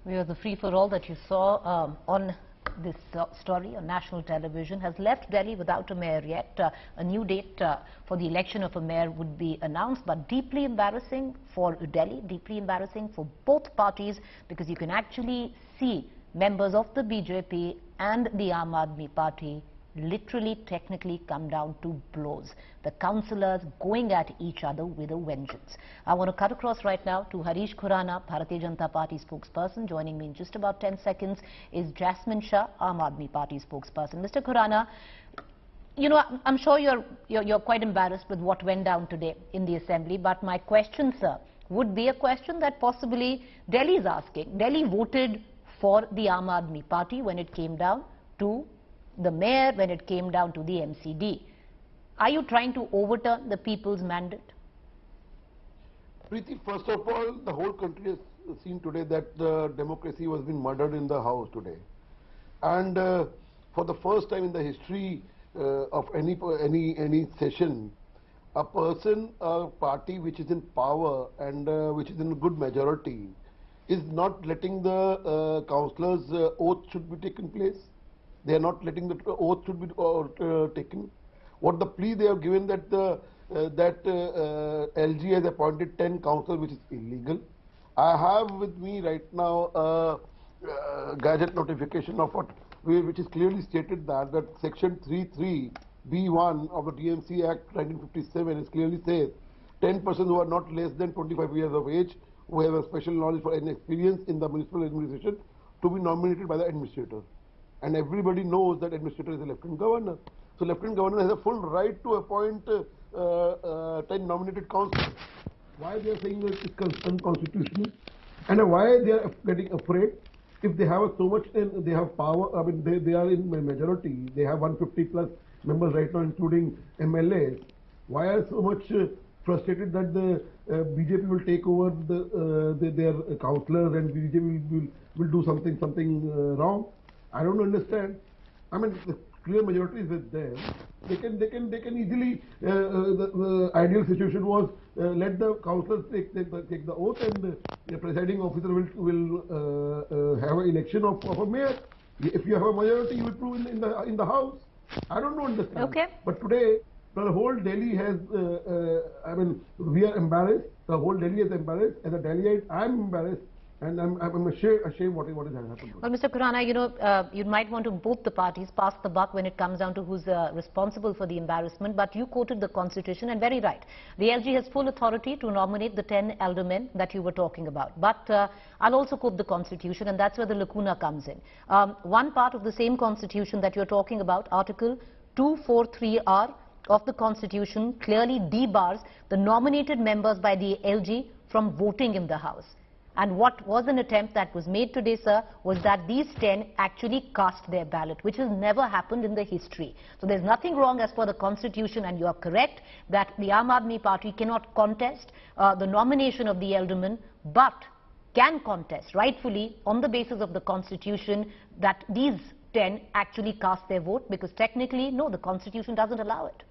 The free-for-all that you saw on this story on national television has left Delhi without a mayor yet. A new date for the election of a mayor would be announced, but deeply embarrassing for Delhi, deeply embarrassing for both parties, because you can actually see members of the BJP and the Aam Aadmi Party literally technically come down to blows. The councillors going at each other with a vengeance. I want to cut across right now to Harish Khurana, Bharatiya Janata Party spokesperson. Joining me in just about 10 seconds is Jasmine Shah, Aam Aadmi Party spokesperson. Mr. Khurana, you know, I'm sure you're quite embarrassed with what went down today in the assembly, but my question, sir, would be a question that possibly Delhi is asking. Delhi voted for the Aam Aadmi Party when it came down to the mayor, when it came down to the MCD. Are you trying to overturn the people's mandate? Preeti, first of all, the whole country has seen today that the democracy was being murdered in the house today. And for the first time in the history of any session, a person, a party which is in power and which is in a good majority is not letting the councillors' oath should be taken place. They are not letting the oath should be taken. What the plea they have given that LG has appointed 10 councillors, which is illegal. I have with me right now a gadget notification of which is clearly stated that Section 33B1 of the DMC Act 1957 is clearly says 10 persons who are not less than 25 years of age, who have a special knowledge and experience in the municipal administration, to be nominated by the administrator. And everybody knows that administrator is a lieutenant governor. So lieutenant governor has a full right to appoint 10 nominated councillors. Why they are saying that it's unconstitutional? And why they are getting afraid? If they have so much, they have power, I mean they are in majority, they have 150 plus members right now, including MLAs. Why are so much frustrated that the BJP will take over their councillors and BJP will do something wrong? I don't understand. I mean, the clear majority is with them. They can easily. The ideal situation was let the councillors take the oath, and the presiding officer will have an election of a mayor. If you have a majority, you will prove in the house. I don't understand. Okay. But today, the whole Delhi has. I mean, we are embarrassed. The whole Delhi is embarrassed. As a Delhiite, I'm embarrassed. And I'm ashamed what is happening. Well, Mr. Khurana, you know, you might want to both the parties pass the buck when it comes down to who's responsible for the embarrassment, but you quoted the Constitution, and very right. The LG has full authority to nominate the 10 aldermen that you were talking about. But I'll also quote the Constitution, and that's where the lacuna comes in. One part of the same Constitution that you're talking about, Article 243R of the Constitution, clearly debars the nominated members by the LG from voting in the House. And what was an attempt that was made today, sir, was that these 10 actually cast their ballot, which has never happened in the history. So there's nothing wrong as per the Constitution, and you are correct that the Aam Aadmi Party cannot contest the nomination of the alderman, but can contest rightfully on the basis of the Constitution that these 10 actually cast their vote, because technically, no, the Constitution doesn't allow it.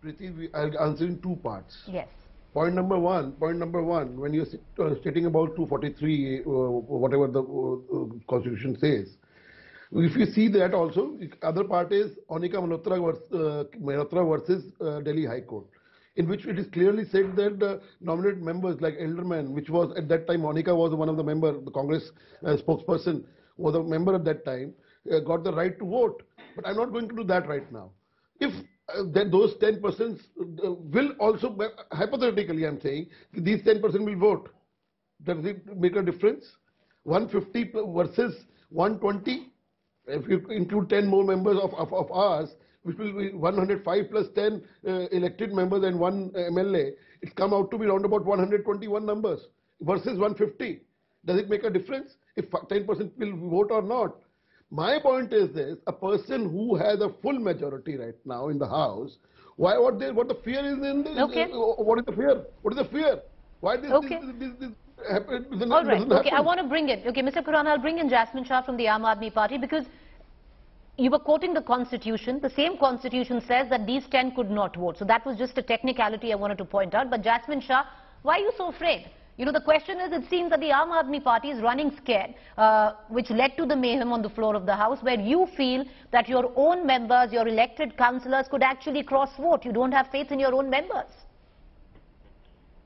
Preeti, I'll answer in two parts. Yes. Point number one, when you're stating about 243, whatever the Constitution says, if you see that also, other part is Anika Malhotra versus Delhi High Court, in which it is clearly said that nominated members like aldermen, which was at that time, Anika was one of the members, the Congress spokesperson was a member at that time, got the right to vote. But I'm not going to do that right now. If then those 10% will also, hypothetically I'm saying, these 10% will vote. Does it make a difference? 150 versus 120? If you include 10 more members of ours, which will be 105 plus 10 elected members and 1 MLA, it's come out to be around about 121 numbers versus 150. Does it make a difference if 10% will vote or not? My point is this: a person who has a full majority right now in the House, what the fear is in this? Okay. What is the fear? What is the fear? Why this happen? All right. Okay, I want to bring in. Okay, Mr. Khurana, I'll bring in Jasmine Shah from the Aam Aadmi Party, because you were quoting the Constitution. The same Constitution says that these 10 could not vote. So that was just a technicality I wanted to point out. But Jasmine Shah, why are you so afraid? You know, the question is, it seems that the Aam Aadmi Party is running scared, which led to the mayhem on the floor of the House, where you feel that your own members, your elected councillors could actually cross-vote. You don't have faith in your own members.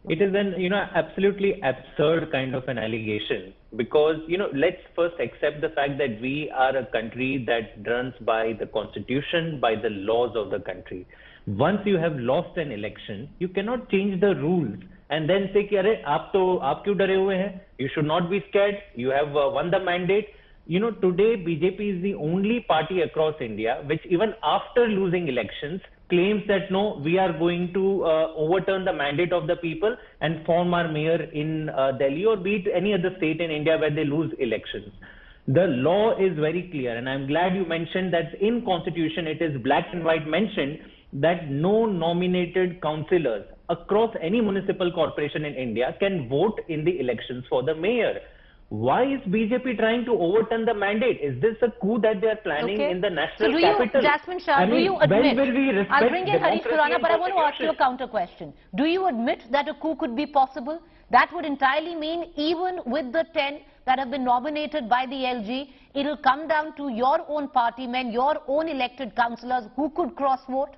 It is an, absolutely absurd kind of an allegation because, let's first accept the fact that we are a country that runs by the constitution, by the laws of the country. Once you have lost an election, you cannot change the rules and then say, "Arey, aap kyun dare hue hain? You should not be scared. You have won the mandate." Today BJP is the only party across India which even after losing elections claims that no, we are going to overturn the mandate of the people and form our mayor in Delhi or be it any other state in India where they lose elections. The law is very clear, and I'm glad you mentioned that in Constitution it is black and white mentioned that no nominated councillors across any municipal corporation in India can vote in the elections for the mayor. Why is BJP trying to overturn the mandate? Is this a coup that they are planning in the national capital? Jasmine Shah, do you admit? I'll bring in Harish Khurana, but I want to ask you a counter question. Do you admit that a coup could be possible? That would entirely mean even with the 10 that have been nominated by the LG, it will come down to your own party men, your own elected councillors who could cross-vote?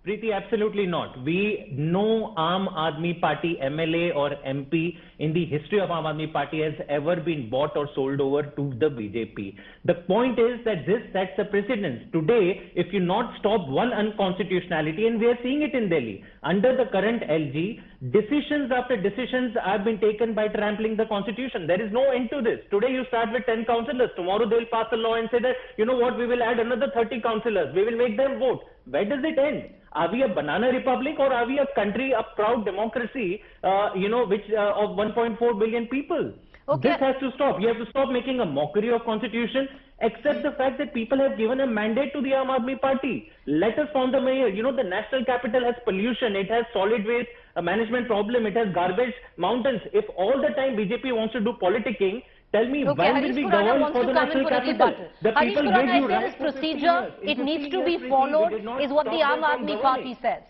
Preeti, absolutely not. We know Aam Aadmi Party MLA or MP in the history of Aam Aadmi Party has ever been bought or sold over to the BJP. The point is that this sets a precedence. Today, if you not stop one unconstitutionality, and we are seeing it in Delhi, under the current LG, decisions after decisions have been taken by trampling the constitution. There is no end to this. Today you start with 10 councillors. Tomorrow they will pass a law and say that, you know what, we will add another 30 councillors. We will make them vote. Where does it end? Are we a banana republic or are we a country, a proud democracy, which of 1.4 billion people? Okay. This has to stop. You have to stop making a mockery of constitution. Accept the fact that people have given a mandate to the Aam Aadmi Party. Let us form the mayor. The national capital has pollution. It has solid waste management problem. It has garbage mountains. If all the time BJP wants to do politicking, tell me, when will we govern for the national capital? The people give you this procedure, it needs to be followed, is what the Aam Aadmi Party says.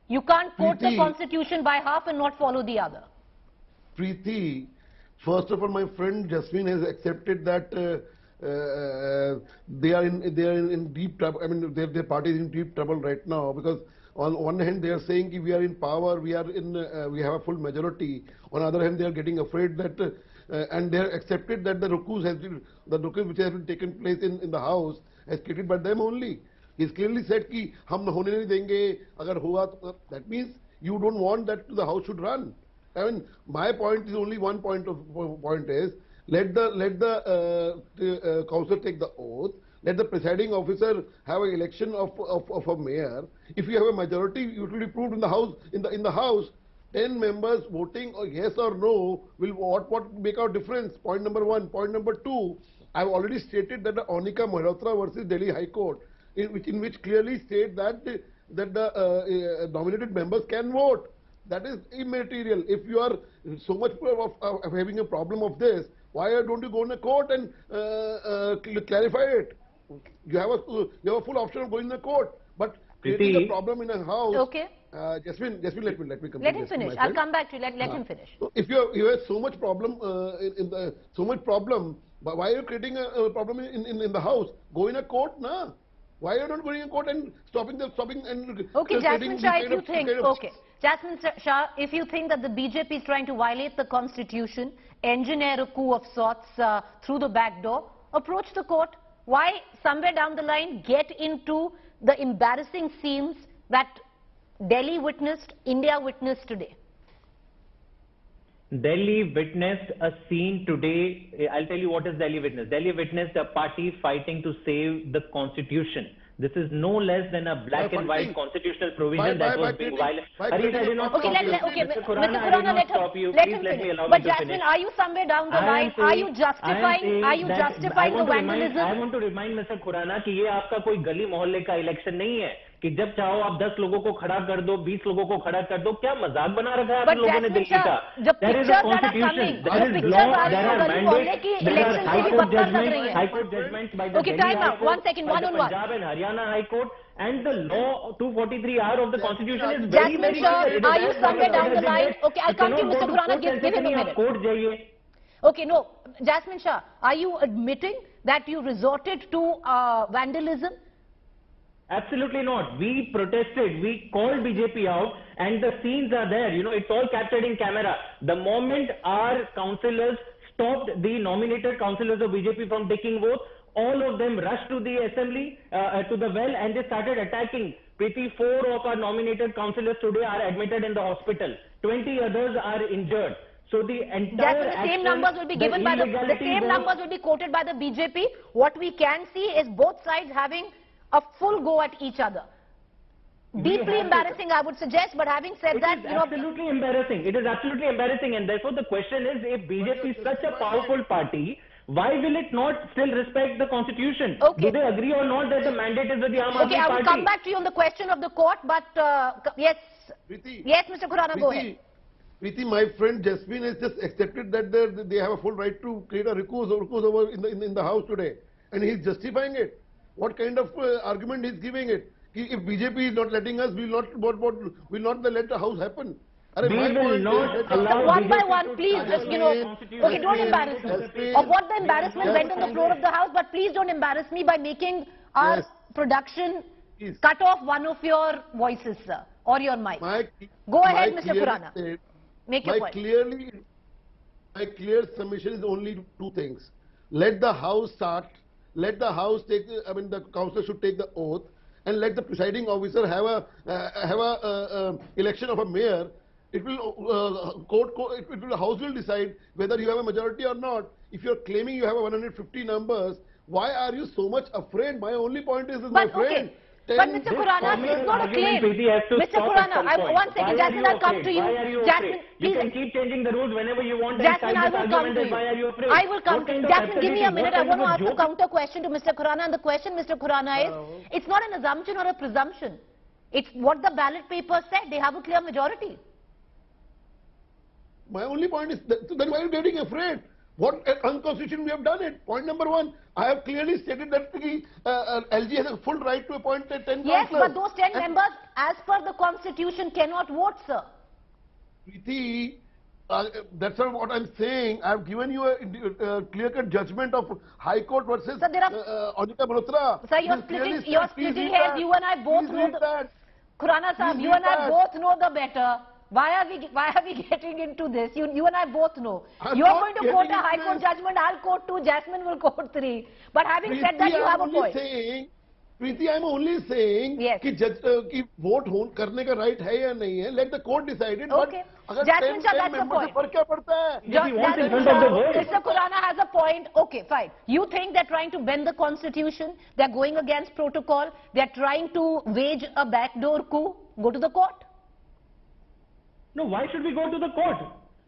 You can't quote the constitution by half and not follow the other. Preeti, first of all, my friend Jasmine has accepted that they are in deep trouble. I mean, their party is in deep trouble right now because on one hand they are saying we are in power, we have a full majority. On the other hand, they are getting afraid that. And they have accepted that the rukus which has been taken place in the house has created by them only. He's clearly said कि हम होने नहीं देंगे अगर हुआ. That means you don't want that the house should run. I mean, my point is only one point is let the council take the oath. Let the presiding officer have an election of a mayor. If you have a majority, it will be proved in the house. In the house. 10 members voting or yes or no will what make our difference. Point number one. Point number two, I've already stated that the Anika Malhotra versus Delhi High Court, in which clearly state that the nominated members can vote. That is immaterial. If you are so much of having a problem of this, why don't you go in a court and clarify it? You have a full option of going in a court, but creating a problem in a house. Okay. Jasmine, let me complete. Let him finish. I'll come back to you. Let him finish. If you have so much problem but why are you creating a problem in the house? Go in a court, na? Why are you not going in court and stopping and? Okay, Jasmine Shah, if you think Jasmine Shah, if you think that the BJP is trying to violate the constitution, engineer a coup of sorts through the back door, approach the court. Why somewhere down the line get into the embarrassing scenes that Delhi witnessed, India witnessed today? Delhi witnessed a scene today. I'll tell you what is Delhi witnessed. Delhi witnessed a party fighting to save the constitution. This is no less than a black and white constitutional provision that was being violated. Mr. Khurana, let him finish. But Jasmine, are you somewhere down the line? Are you justifying the vandalism? I want to remind Mr. Khurana कि ये आपका कोई गली मोहल्ले का election नहीं है. कि जब चाहो आप 10 लोगों को खड़ा कर दो, 20 लोगों को खड़ा कर दो. क्या मजाक बना रखा है आप लोगों ने दिल्ली का? There is a constitution, there is law, there are mandates, there are high court judgments by the Delhi High Court, by the Punjab and Haryana High Court, and the law 243R of the constitution is very, very clear. Are you somewhere down the line? Okay, I'll come to you, Mr. Khurana. Give him a minute. Okay, no, Jasmine Shah, are you admitting that you resorted to vandalism? Absolutely not. We protested, we called BJP out, and the scenes are there. You know, it's all captured in camera. The moment our councillors stopped the nominated councillors of BJP from taking votes, all of them rushed to the assembly, to the well, and they started attacking. Preeti, 4 of our nominated councillors today are admitted in the hospital. 20 others are injured. So the entire the same numbers will be given by the same numbers will be quoted by the BJP. What we can see is both sides having a full go at each other. Deeply embarrassing, I would suggest. But having said that, you know, absolutely embarrassing. It is absolutely embarrassing, and therefore the question is: if BJP is such a powerful party, why will it not still respect the constitution? Okay. Do they agree or not that the mandate is with the Aam Aadmi Party? Okay, I will come back to you on the question of the court. But yes, Preeti, yes, Mr. Khurana, go ahead. Preeti, my friend Jasmine has just accepted that they have a full right to create a recuse over in the house today, and he is justifying it. What kind of argument he is giving it? If BJP is not letting us, we will not let the house happen. We will not allow one by one, please, just, you know, okay, don't embarrass me. Of what the embarrassment went on the floor of the house, but please don't embarrass me by making our production cut off one of your voices, sir, or your mic. Go ahead, Mr. Khurana. Make your point. My clear submission is only 2 things. Let the house start. Let the house take. The councillor should take the oath, and let the presiding officer have a election of a mayor. It will the house will decide whether you have a majority or not. If you are claiming you have a 150 numbers, why are you so much afraid? My only point is, my friend. Okay. But Mr. Khurana, it's not a claim. Mr. Khurana, one second, Jasmine, I'll come to you. Jasmine, you can keep changing the rules whenever you want. Jasmine, I will come to you. I will come to you. Jasmine, give me a minute. I want to ask a counter question to Mr. Khurana. And the question, Mr. Khurana, is, it's not an assumption or a presumption. It's what the ballot paper said. They have a clear majority. My only point is, then why are you getting afraid? What unconstitutional we have done it. Point number 1, I have clearly stated that the LG has a full right to appoint 10 councillors. Yes, but those 10 members, as per the constitution, cannot vote, sir. Preeti, that's not what I'm saying. I have given you a clear-cut judgment of High Court versus Anika Malhotra. Sir, you're splitting hairs. You and I both know the... Khurana sahab, you and I both know the better. Why are we getting into this? You and I both know. You're going to quote a High Court judgment, I'll quote 2, Jasmine will quote 3. But having said that, you have a point. Preeti, I'm only saying yes. कि vote करने का right है या नहीं है. Let the court decide it. Okay. But Jasmine Shah, that's the point. फर्क क्या पड़ता है? Mr. Khurana has a point. Okay, fine. You think they're trying to bend the constitution? They're going against protocol? They're trying to wage a backdoor coup? Go to the court. No, why should we go to the court?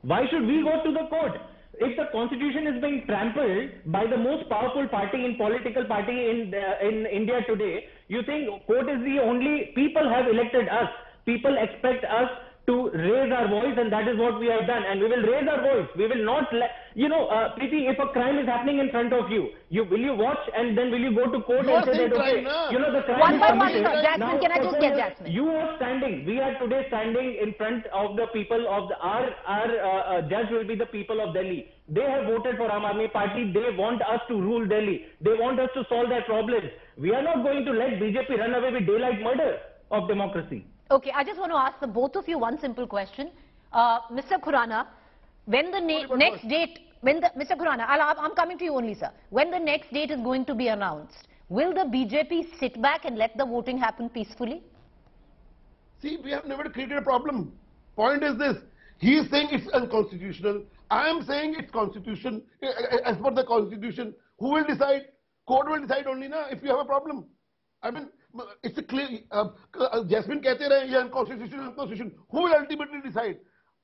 Why should we go to the court? If the constitution is being trampled by the most powerful party in political party in India today, you think court is the only... People have elected us. People expect us to raise our voice, and that is what we have done. And we will raise our voice. We will not let... Preeti, if a crime is happening in front of you, will you watch and then will you go to court and say that, okay, the crime is committed. Jasmine, can I just get Jasmine? You are standing. We are today standing in front of the people of our judge will be the people of Delhi. They have voted for Aam Aadmi Party. They want us to rule Delhi. They want us to solve their problems. We are not going to let BJP run away with daylight murder of democracy. Okay, I just want to ask the both of you one simple question. Mr. Khurana, when the next date, Mr. Khurana, I'm coming to you only, sir. When the next date is going to be announced, will the BJP sit back and let the voting happen peacefully? See, we have never created a problem. Point is this, he is saying it's unconstitutional. I am saying it's constitution. As per the constitution, who will decide? Court will decide only, na, if you have a problem. I mean, it's a clear, Jasmine कहते रहे, ये unconstitutional. Who will ultimately decide?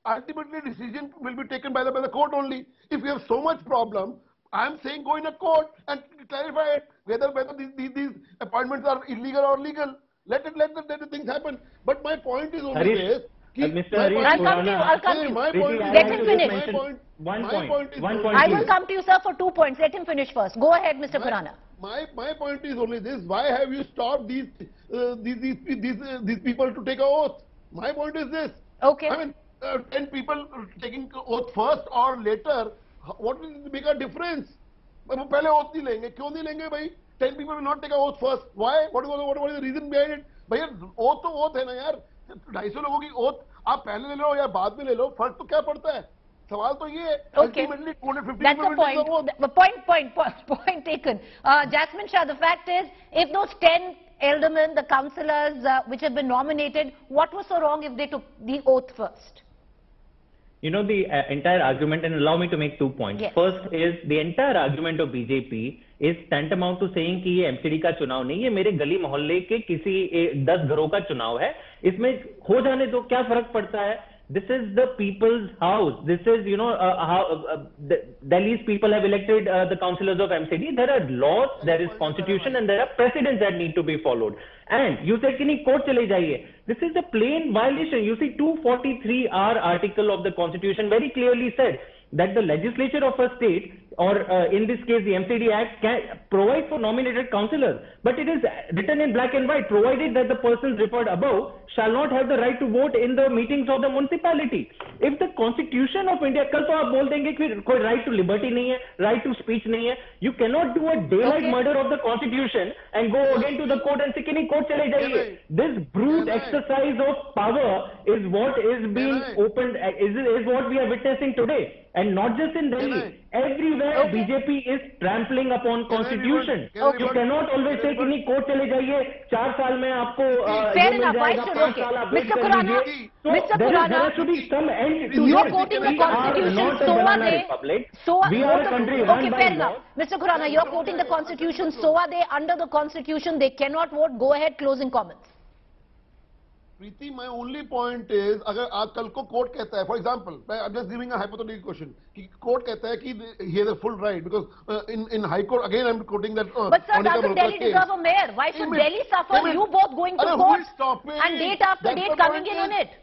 Ultimately, decision will be taken by the court only. If you have so much problem, I am saying go in a court and clarify it, whether these appointments are illegal or legal. Let the things happen. But my point is only Harish, this. Mr. Harish, I'll come to you. My point is, Let him finish. One my point. point is One only point. I please. will come to you, sir, for 2 points. Let him finish first. Go ahead, Mr. Khurana. My point is only this: why have you stopped these people to take an oath? My point is this. Okay. I mean, 10 people taking oath first or later, what will make a difference? वो पहले oath नहीं लेंगे, क्यों नहीं लेंगे भाई? 10 people will not take an oath first. Why? What is the reason behind it? भैया oath तो oath है ना यार. 250 लोगों की oath आप पहले ले लो या बाद में ले लो, फर्क तो क्या पड़ता है? सवाल तो ये है. Okay. Ultimately, 250 That's people the will take the oath. point. Point taken. Jasmine Shah, the fact is, if those 10 aldermen, the councillors which have been nominated, what was so wrong if they took the oath first? You know, the entire argument, and allow me to make 2 points. Yes. First is the entire argument of BJP is tantamount to saying कि ये MCD का चुनाव नहीं, ये मेरे गली मोहल्ले के किसी 10 घरों का चुनाव है. इसमें हो जाने दो, क्या फर्क पड़ता है? This is the people's house. This is, you know, how Delhi's people have elected the councillors of MCD. There are laws, there is constitution, and there are precedents that need to be followed. And you said, "Kini court chale jaiye." This is a plain violation. You see, 243R article of the constitution very clearly said that the legislature of a state, or in this case the MCD Act, can provide for nominated councillors. But it is written in black and white, provided that the persons referred above shall not have the right to vote in the meetings of the municipality. If the Constitution of India, कल तो आप बोल देंगे कि कोई right to liberty नहीं है, right to speech नहीं है, you cannot do a daylight murder of the Constitution and go again to the court and say कि नहीं court चले जाइए. This brute exercise of power is what is being opened, is what we are witnessing today. And not just in Delhi, everywhere BJP is trampling upon constitution. You cannot always say कि नहीं court चले जाइए, 4 साल में आपको Fair enough. Why should, okay. Mr. Khurana, Mr. Khurana, there should be some end to you're it. quoting the We are constitution, not a so are banana they. republic. So we are a country run okay, by fair law. enough. Mr. Khurana, you're quoting the constitution, so are they. Under the constitution, they cannot vote. Go ahead, closing comments. Preeti, my only point is, अगर आज कल को court कहता है, for example, I'm just giving a hypothetical question, कि court कहता है कि he has a full right, because in High Court, again I'm quoting that. But sir, doesn't Delhi deserve a mayor? Why should Delhi suffer? You both going to court and date after date coming in on it.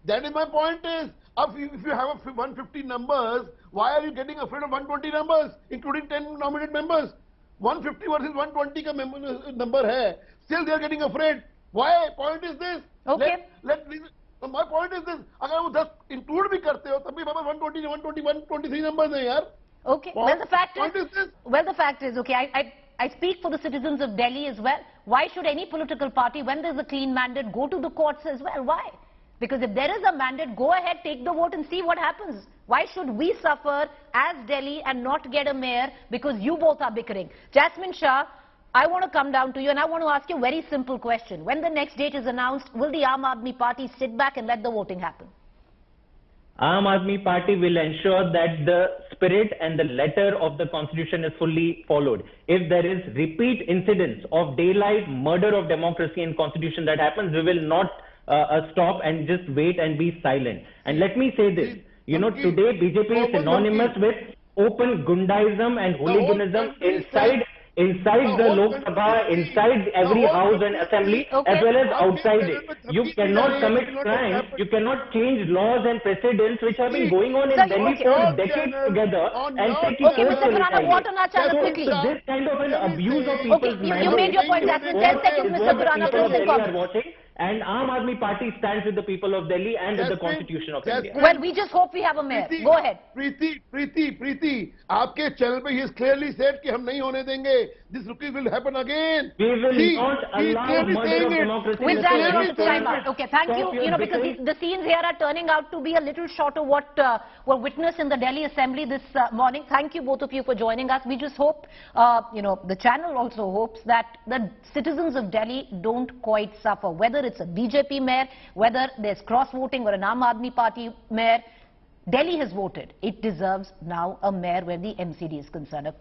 That is my point is, if you have 150 numbers, why are you getting afraid of 120 numbers, including 10 nominated members? 150 versus 120 का number है, still they are getting afraid. Why? Point is this. Okay. My point is this. अगर वो 10 include भी करते हो, तब भी बाबा 120, 120, 123 numbers हैं यार. Okay. Well, the fact is, okay, I speak for the citizens of Delhi as well. Why should any political party, when there's a clean mandate, go to the courts as well? Why? Because if there is a mandate, go ahead, take the vote and see what happens. Why should we suffer as Delhi and not get a mayor because you both are bickering? Jasmine Shah, I want to come down to you and I want to ask you a very simple question. When the next date is announced, will the Aam Aadmi Party sit back and let the voting happen? Aam Aadmi Party will ensure that the spirit and the letter of the constitution is fully followed. If there is repeat incidents of daylight murder of democracy and constitution that happens, we will not stop and just wait and be silent. And let me say this, you know, today BJP is synonymous with open gundaism and hooliganism inside the Lok Sabha, inside every house and assembly, as well as outside it. You cannot commit crime, you cannot change laws and precedents which have been going on in Delhi for decades together and say ki Okay, Mr. Khurana, what on Achana quickly? This kind of an abuse of people's you made your point, Jasmine. 10 seconds, Mr. Khurana, closing comments. And Aam Aadmi Party stands with the people of Delhi and with the constitution of India. Well, we just hope we have a mayor. Go ahead. Preeti, आपके channel पे he has clearly said कि हम नहीं होने देंगे. This repeat will happen again. We will not allow murder of democracy. With that, we have to time out. Okay, thank you. You know, because the scenes here are turning out to be a little short of what were witnessed in the Delhi Assembly this morning. Thank you both of you for joining us. We just hope, you know, the channel also hopes that the citizens of Delhi don't quite suffer. Whether it's a BJP mayor, whether there's cross-voting or an Aam Aadmi Party mayor, Delhi has voted. It deserves now a mayor where the MCD is concerned.